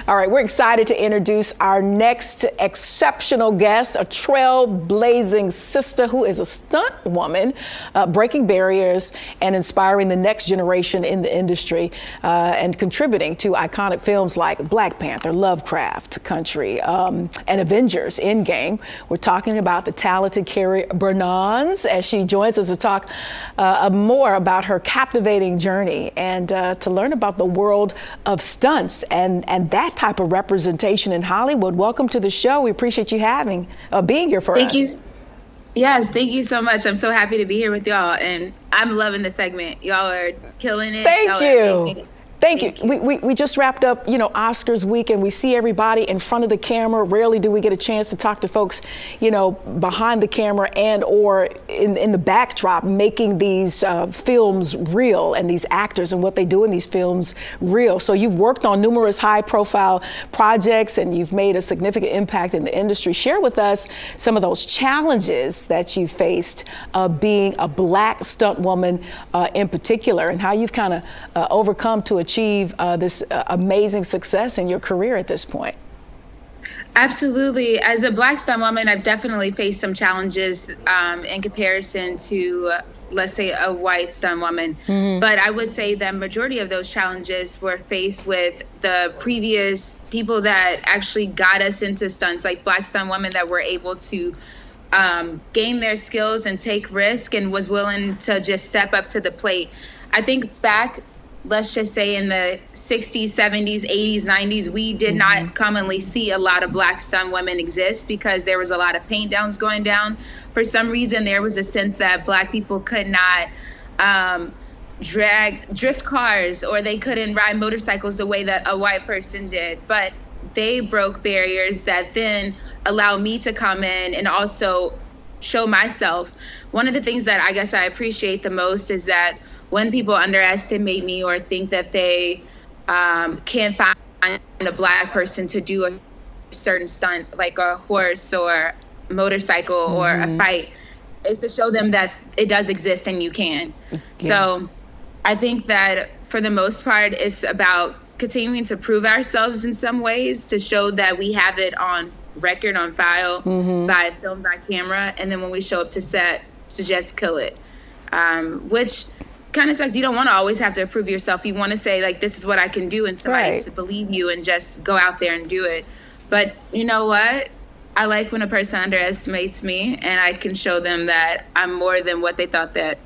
All right, we're excited to introduce our next exceptional guest, a trailblazing sister who is a stunt woman, breaking barriers and inspiring the next generation in the industry, and contributing to iconic films like Black Panther, Lovecraft Country, and Avengers Endgame. We're talking about the talented Carrie Bernas as she joins us to talk more about her captivating journey and to learn about the world of stunts and that type of representation in Hollywood. Welcome to the show. We appreciate you being here for us. Thank you. Yes, thank you so much. I'm so happy to be here with y'all, and I'm loving the segment. Y'all are killing it. Thank you. Thank you. We just wrapped up, Oscars week, and we see everybody in front of the camera. Rarely do we get a chance to talk to folks, behind the camera and or in the backdrop, making these films real and these actors and what they do in these films real. So you've worked on numerous high-profile projects and you've made a significant impact in the industry. Share with us some of those challenges that you faced being a Black stunt woman in particular, and how you've kind of overcome to achieve this amazing success in your career at this point. Absolutely. As a Black stunt woman, I've definitely faced some challenges in comparison to, let's say, a white stunt woman. Mm-hmm. But I would say the majority of those challenges were faced with the previous people that actually got us into stunts, like Black stunt women that were able to gain their skills and take risk and was willing to just step up to the plate. I think back, let's just say in the 60s, 70s, 80s, 90s, we did not commonly see a lot of Black stunt women exist because there was a lot of paint downs going down. For some reason, there was a sense that Black people could not drift cars, or they couldn't ride motorcycles the way that a white person did. But they broke barriers that then allowed me to come in and also show myself. One of the things that I guess I appreciate the most is that when people underestimate me or think that they can't find a Black person to do a certain stunt, like a horse or motorcycle or a fight, is to show them that it does exist and you can. Yeah. So I think that for the most part, it's about continuing to prove ourselves in some ways, to show that we have it on record, on file, by film, by camera, and then when we show up to set, to just kill it, which kind of sucks. You don't want to always have to prove yourself. You want to say, like, this is what I can do, and somebody to believe you and just go out there and do it. But you know what? I like when a person underestimates me and I can show them that I'm more than what they thought that,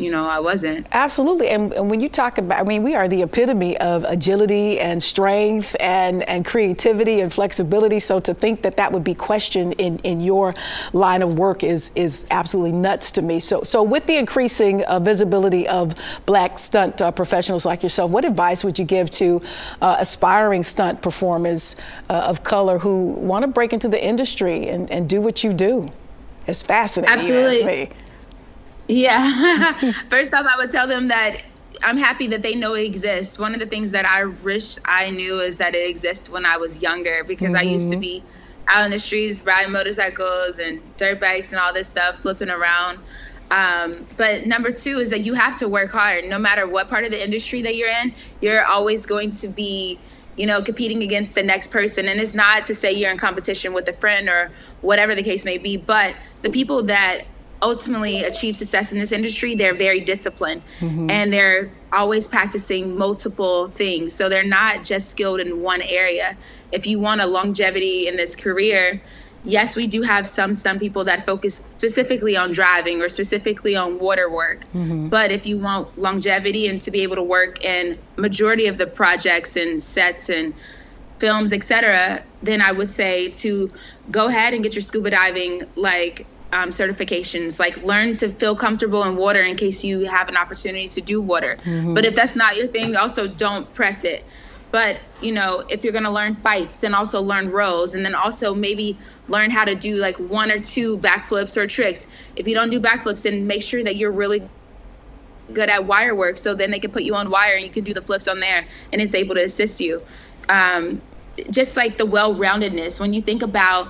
I wasn't. Absolutely. And when you talk about, we are the epitome of agility and strength and creativity and flexibility. So to think that would be questioned in your line of work is absolutely nuts to me. So with the increasing visibility of Black stunt professionals like yourself, what advice would you give to aspiring stunt performers of color who want to break into the industry and do what you do? It's fascinating. Absolutely. You ask me. Yeah. First off, I would tell them that I'm happy that they know it exists. One of the things that I wish I knew is that it exists when I was younger, because I used to be out in the streets riding motorcycles and dirt bikes and all this stuff, flipping around. But number two is that you have to work hard. No matter what part of the industry that you're in, you're always going to be competing against the next person. And it's not to say you're in competition with a friend or whatever the case may be, but the people that ultimately achieve success in this industry, they're very disciplined and they're always practicing multiple things. So they're not just skilled in one area. If you want a longevity in this career, yes, we do have some stunt people that focus specifically on driving or specifically on water work. But if you want longevity and to be able to work in majority of the projects and sets and films, etc., then I would say to go ahead and get your scuba diving certifications, like learn to feel comfortable in water in case you have an opportunity to do water. But if that's not your thing, also don't press it. But, if you're going to learn fights, then also learn roles, and then also maybe learn how to do like 1 or 2 backflips or tricks. If you don't do backflips, then make sure that you're really good at wire work, so then they can put you on wire and you can do the flips on there and it's able to assist you. Just like the well-roundedness, when you think about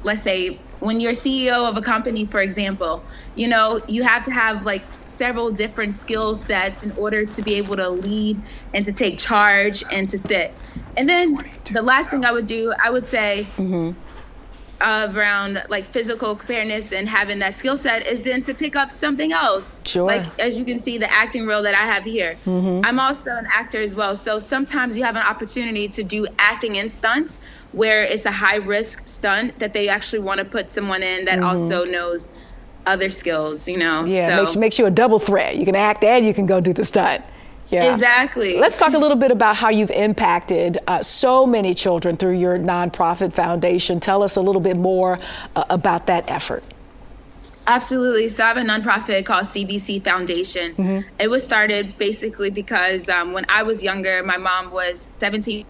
let's say when you're CEO of a company, for example, you have to have like several different skill sets in order to be able to lead and to take charge and to sit. And then the last thing I would do, I would say, around like physical preparedness and having that skill set is then to pick up something else. Sure. Like, as you can see, the acting role that I have here. I'm also an actor as well. So sometimes you have an opportunity to do acting in stunts where it's a high risk stunt that they actually want to put someone in that also knows other skills, you know? Yeah, so makes you a double threat. You can act and you can go do the stunt. Yeah. Exactly. Let's talk a little bit about how you've impacted so many children through your nonprofit foundation. Tell us a little bit more about that effort. Absolutely. So I have a nonprofit called CBC Foundation. It was started basically because when I was younger, my mom was 17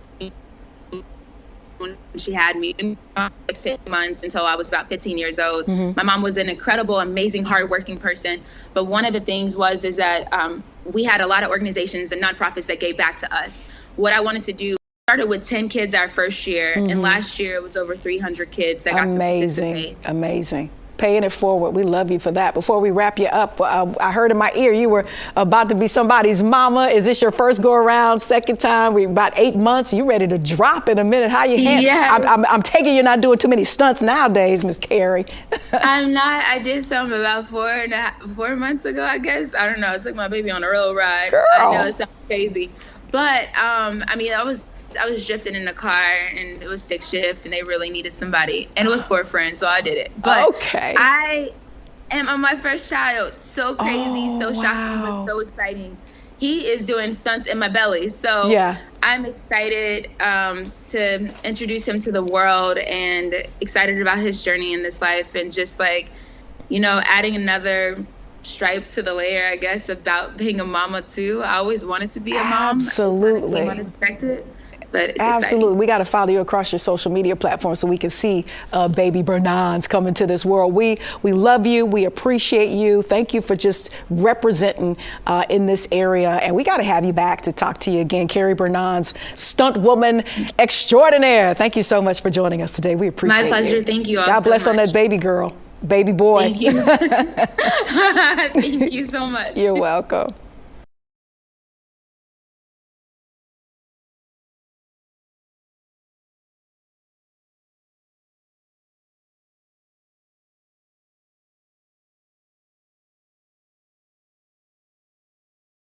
when she had me, like 6 months until I was about 15 years old. My mom was an incredible, amazing, hardworking person. But one of the things is that we had a lot of organizations and nonprofits that gave back to us. What I wanted to do, started with 10 kids our first year, and last year it was over 300 kids that got to participate. Amazing. Paying it forward. We love you for that. Before we wrap you up, I heard in my ear you were about to be somebody's mama. Is this your first go around, second time? We're about 8 months. You ready to drop in a minute? How you handle? Yeah. I'm taking you're not doing too many stunts nowadays, Miss Carrie. I'm not. I did some about 4 months ago, I guess. I don't know. I took my baby on a real ride. Girl. I know it sounds crazy, but I mean, I was drifting in the car and it was stick shift and they really needed somebody and it was for a friend, so I did it. But okay. I am on my first child. So crazy, so shocking, but so exciting. He is doing stunts in my belly, so yeah. I'm excited to introduce him to the world and excited about his journey in this life and just like, you know, adding another stripe to the layer, I guess, about being a mama too. I always wanted to be a mom. Absolutely. Unexpected. But it's absolutely exciting. We got to follow you across your social media platforms so we can see baby Bernas coming to this world. We love you. We appreciate you. Thank you for just representing in this area. And we got to have you back to talk to you again. Carrie Bernas, stunt woman extraordinaire. Thank you so much for joining us today. We appreciate it. My pleasure. You. Thank you all God bless so much. On that baby girl, baby boy. Thank you. Thank you so much. You're welcome.